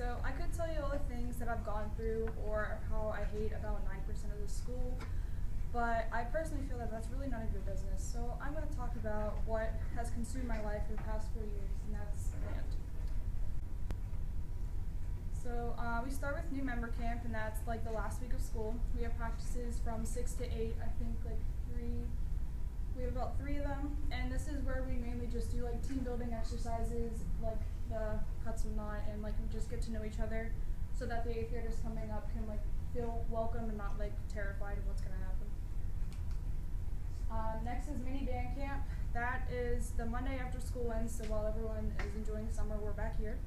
So I could tell you all the things that I've gone through or how I hate about 9% of the school, but I personally feel that that's really none of your business. So I'm going to talk about what has consumed my life for the past 4 years, and that's band. So we start with new member camp, and that's like the last week of school. We have practices from 6 to 8, I think like 3. We have about 3 of them, and this is where we mainly just do like team building exercises, like the cuts and knot, and like we just get to know each other, so that the 8th graders coming up can like feel welcome and not like terrified of what's gonna happen. Next is mini band camp. That is the Monday after school ends, so while everyone is enjoying summer, we're back here.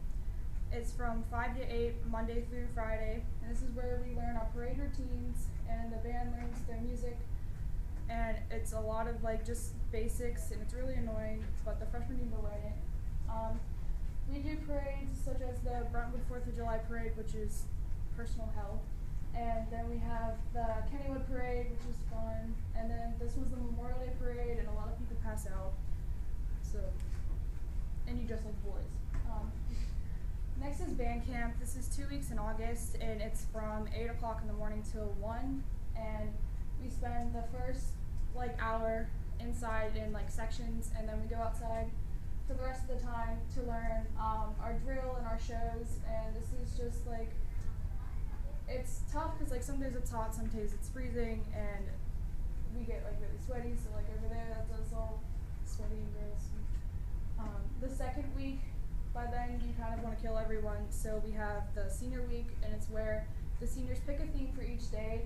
It's from 5 to 8, Monday through Friday, and this is where we learn our parade routines, and the band learns their music, and it's a lot of like just basics, and it's really annoying, but the freshmen need to learn it. We do parades such as the Brentwood 4th of July parade, which is personal hell, and then we have the Kennywood parade, which is fun, and then this was the Memorial Day parade, and a lot of people pass out, so, and you dress like boys. Next is band camp. This is 2 weeks in August, and it's from 8 o'clock in the morning till 1, and we spend the first like hour inside in like sections, and then we go outside for the rest of the time to learn our drill and our shows. And this is just like, it's tough because like some days it's hot, some days it's freezing, and we get like really sweaty, so like over there that's us all sweaty and gross. The second week, by then you kind of want to kill everyone, so we have the senior week, and it's where the seniors pick a theme for each day.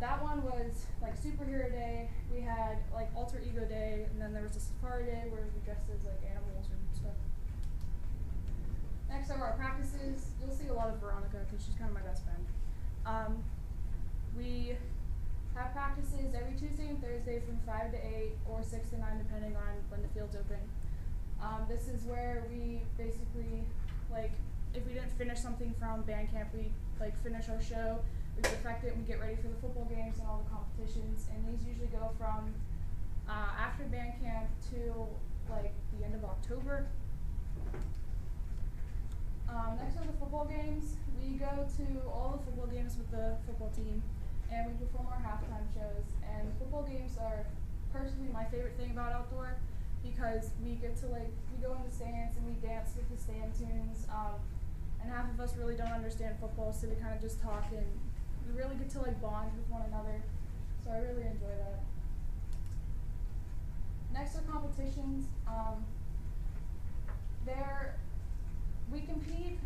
That one was like superhero day, we had like alter ego day, and then there was a safari day where we dressed as like animals and stuff. Next are our practices. You'll see a lot of Veronica because she's kind of my best friend. We have practices every Tuesday and Thursday from 5 to 8 or 6 to 9 depending on when the field's open. This is where we basically, like, if we didn't finish something from band camp, we like finish our show, we perfect it, and we get ready for the football games and all the competitions. And these usually go from after band camp to like the end of October. Next are the football games. We go to all the football games with the football team, and we perform our halftime shows. And football games are personally my favorite thing about outdoor, because we get to like, we go in the stands and we dance with the stand tunes, and half of us really don't understand football, so we kind of just talk, and we really get to like bond with one another, so I really enjoy that. Next are competitions. We compete,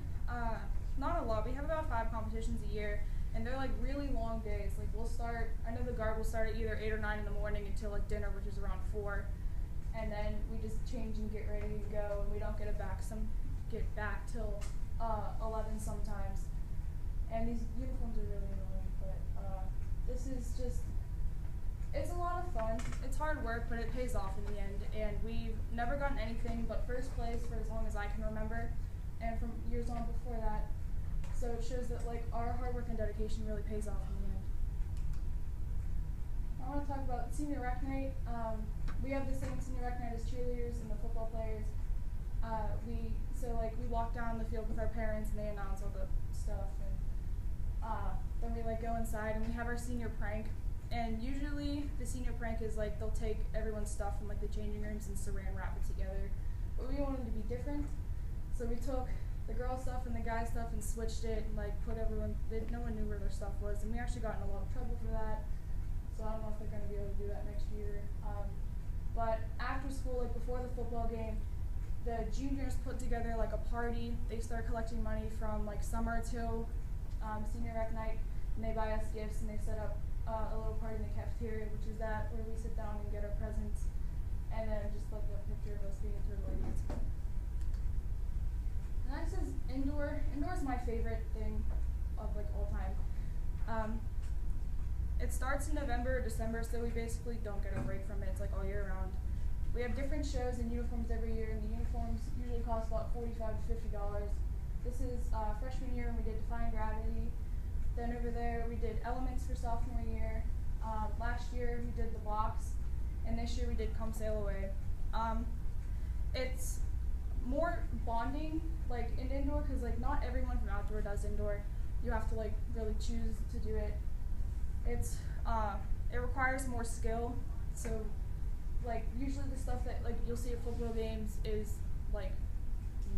not a lot, we have about 5 competitions a year, and they're like really long days. Like we'll start, I know the guard will start at either 8 or 9 in the morning until like dinner, which is around 4. And then we just change and get ready to go, and we don't get back till 11 sometimes. And these uniforms are really annoying, but this is just, it's a lot of fun. It's hard work, but it pays off in the end. And we've never gotten anything but first place for as long as I can remember, and from years on before that. So it shows that like our hard work and dedication really pays off in the end. I want to talk about senior rec night. We have the same senior rec night as cheerleaders and the football players. We walk down the field with our parents, and they announce all the stuff, and then we like go inside and we have our senior prank. And usually the senior prank is like they'll take everyone's stuff from like the changing rooms and saran wrap it together. But we wanted to be different, so we took the girl stuff and the guy stuff and switched it, and like put everyone, no one knew where their stuff was, and we actually got in a lot of trouble for that. So I don't know if they're going to be able to do that next year. But after school, like before the football game, the juniors put together like a party. They start collecting money from like summer till senior rec night, and they buy us gifts, and they set up a little party in the cafeteria, which is that where we sit down and get our presents, and then just like a picture of us being a turtle idiots. Next is indoor. Indoor is my favorite thing of like all time. It starts in November or December, so we basically don't get a break from it. It's like all year round. We have different shows and uniforms every year, and the uniforms usually cost about $45 to $50. This is freshman year, and we did Defying Gravity. Then over there, we did Elements for sophomore year. Last year, we did The Box, and this year we did Come Sail Away. It's more bonding like in indoor, because like not everyone from outdoor does indoor. You have to like really choose to do it. It's it requires more skill. So like usually the stuff that like you'll see at football games is like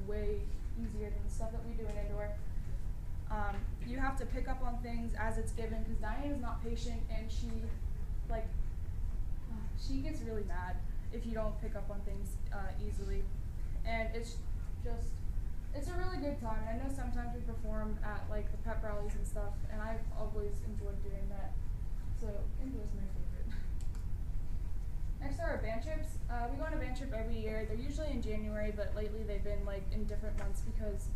way easier than the stuff that we do in indoor. You have to pick up on things as it's given, because Diane is not patient, and she like she gets really mad if you don't pick up on things easily. And it's a really good time. I know sometimes we perform at like the pep rallies and stuff, and I've always enjoyed doing that. So indoor is my favorite. Next are our band trips. We go on a band trip every year. They're usually in January, but lately they've been like in different months because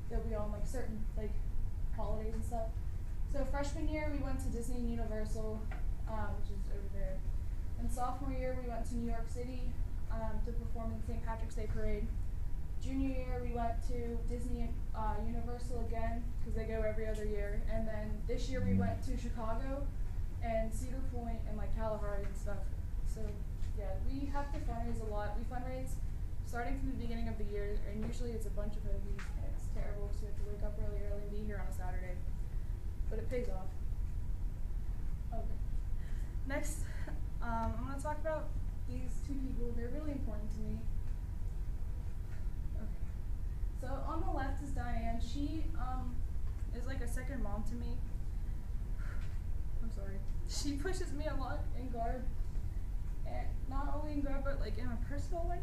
they'll be on like certain like holidays and stuff. So freshman year we went to Disney and Universal, which is over there. And sophomore year we went to New York City to perform in the St. Patrick's Day Parade. Junior year we went to Disney and Universal again, because they go every other year. And then this year we went to Chicago and Cedar Point and like Kalahari and stuff. So yeah, we have to fundraise a lot. We fundraise starting from the beginning of the year, and usually it's a bunch of hoagies, and it's terrible because we have to wake up really early and be here on a Saturday. But it pays off. Okay. Next, I'm going to talk about these two people. They're really important to me. Okay. So on the left is Diane. She is like a second mom to me. I'm sorry. She pushes me a lot in guard, and not only in guard, but like in my personal life.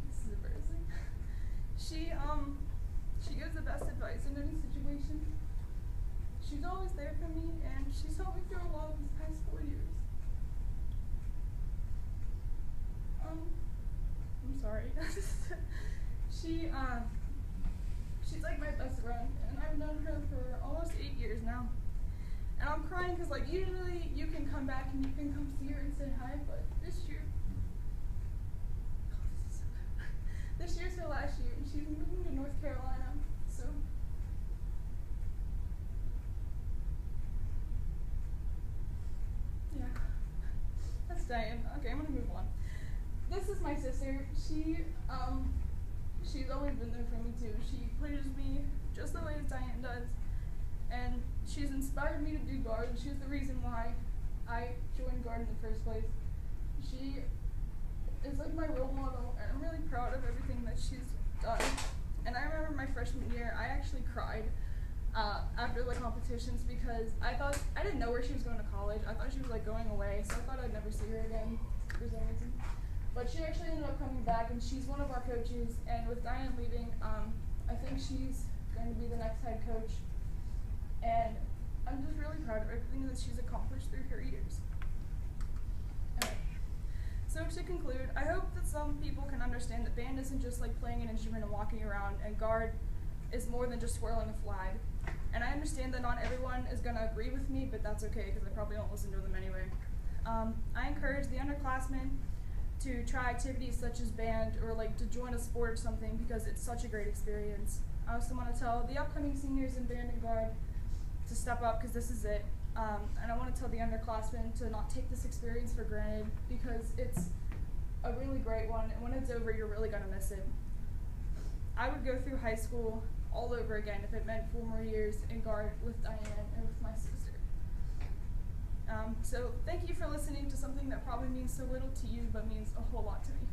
This is embarrassing. She gives the best advice in any situation. She's always there for me, and she's helped me through a lot these past 4 years. I'm sorry. She's like my best friend, and I've known her for almost 8 years now. And I'm crying because like usually you can come back and you can come see her and say hi, but this year, this year's her last year, and she's moving to North Carolina. So yeah, that's Diane. Okay, I'm gonna move on. This is my sister. She's always been there for me too. She pushes me just the way as Diane does, and she's inspired me to do guard, and she's the reason why I joined guard in the first place. She is like my role model, and I'm really proud of everything that she's done. And I remember my freshman year, I actually cried after the competitions because I didn't know where she was going to college. I thought she was like going away, so I thought I'd never see her again for some reason. But she actually ended up coming back, and she's one of our coaches. And with Diane leaving, I think she's going to be the next head coach. And I'm just really proud of everything that she's accomplished through her years. Okay. So to conclude, I hope that some people can understand that band isn't just like playing an instrument and walking around, and guard is more than just swirling a flag. And I understand that not everyone is going to agree with me, but that's okay because I probably won't listen to them anyway. I encourage the underclassmen to try activities such as band, or like to join a sport or something, because it's such a great experience. I also want to tell the upcoming seniors in band and guard to step up, because this is it. And I want to tell the underclassmen to not take this experience for granted, because it's a really great one, and when it's over, you're really going to miss it. I would go through high school all over again if it meant 4 more years in guard with Diane and with my sister. So thank you for listening to something that probably means so little to you, but means a whole lot to me.